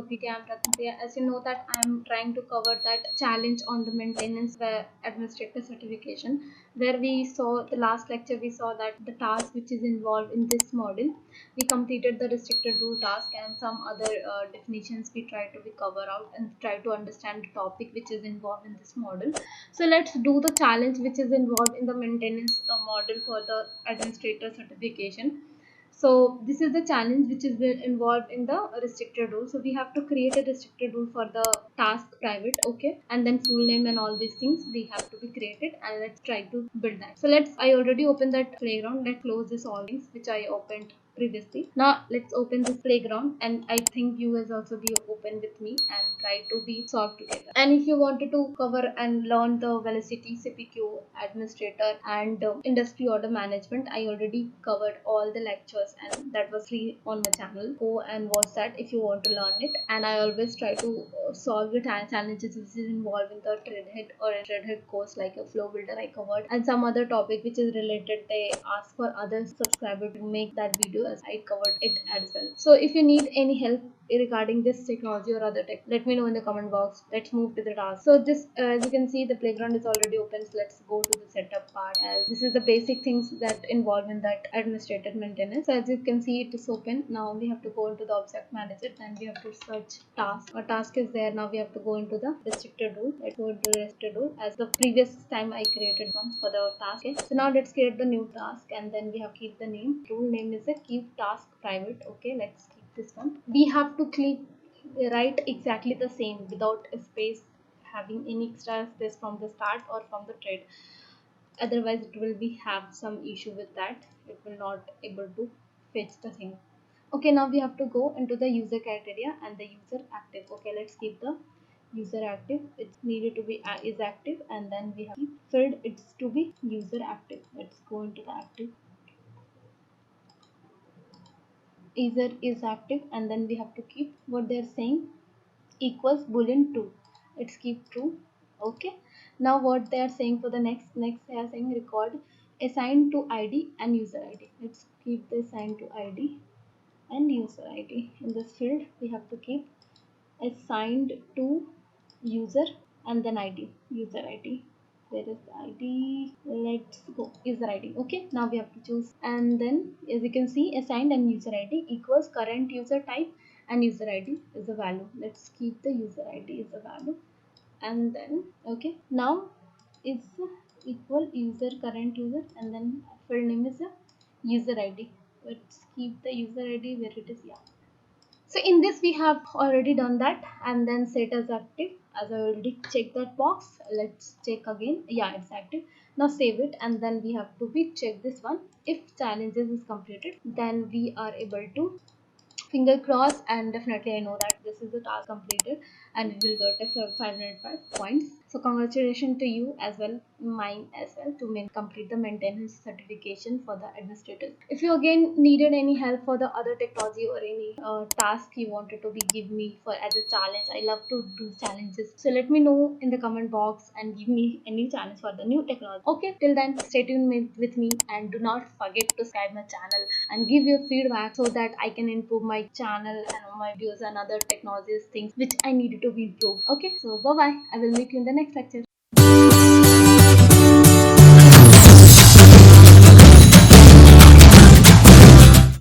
Appopedia. I'm Ratna. As you know that I'm trying to cover that challenge on the maintenance administrator certification, where we saw the last lecture. We saw that the task which is involved in this module, we completed the restricted rule task and some other definitions. We try to cover out and try to understand the topic which is involved in this module. So let's do the challenge which is involved in the maintenance module for the administrator certification. So this is the challenge which is involved in the restricted rule. So we have to create a restricted rule for the task private, okay, and then full name and all these things we have to be created, and let's try to build that. So I already opened that playground. Let's close this all things which I opened previously. Now let's open this playground, and I think you guys also be open with me and try to be solved together. And if you wanted to cover and learn the Vlocity CPQ administrator and industry order management, I already covered all the lectures and that was free on my channel. Go and watch that if you want to learn it. And I always try to solve the challenges which is involved in the Trailhead or a Trailhead course, like a flow builder I covered, and some other topic which is related. They ask for other subscribers to make that video, as I covered it as well. So if you need any help regarding this technology or other tech, let me know in the comment box. Let's move to the task. So this, as you can see, the playground is already open. So let's go to the setup part, as this is the basic things that involve in that administrative maintenance. So as you can see, it is open. Now we have to go into the object manager, then we have to search task. Our task is there. Now we have to go into the restricted rule. Let's go into the restricted rule, as the previous time I created one for the task. Okay, so now let's create the new task, and then we have to keep the name. Rule name is a keep task private. Okay, let's keep this one. We have to write exactly the same without a space, having any extra space from the start or from the thread. Otherwise it will be have some issue with that. It will not able to fetch the thing. Okay, now we have to go into the user criteria and the user active. Okay, let's keep the user active. It's needed to be is active, and then we have keep filled. It's to be user active. Let's go into the active. User is active, and then we have to keep what they're saying equals boolean true. Let's keep true. Okay, now what they are saying for the next they are saying record assigned to id and user id. Let's keep the assigned to id and user id. In this field we have to keep assigned to user and then id, user id. There is id. Let's go user id. Okay, now we have to choose, and then as you can see, assigned and user id equals current user type and user id is the value. Let's keep the user id is the value, and then okay, now is equal user current user, and then field name is a user id. Let's keep the user id where it is. Yeah, so in this we have already done that, and then set as active, as I already checked that box. Let's check again. Yeah, it's active. Now save it, and then we have to be check this one. If challenges is completed, then we are able to finger cross, and definitely I know that this is the task completed and we will get a 505 points. So congratulations to you as well, mine as well, to complete the maintenance certification for the administrators. If you again needed any help for the other technology or any task you wanted to be give me for as a challenge, I love to do challenges. So let me know in the comment box and give me any challenge for the new technology. Okay, till then stay tuned with me, and do not forget to subscribe my channel and give your feedback so that I can improve my channel and my videos and other technologies things which I needed to be improved. Okay, so bye bye. I will meet you in the next lecture.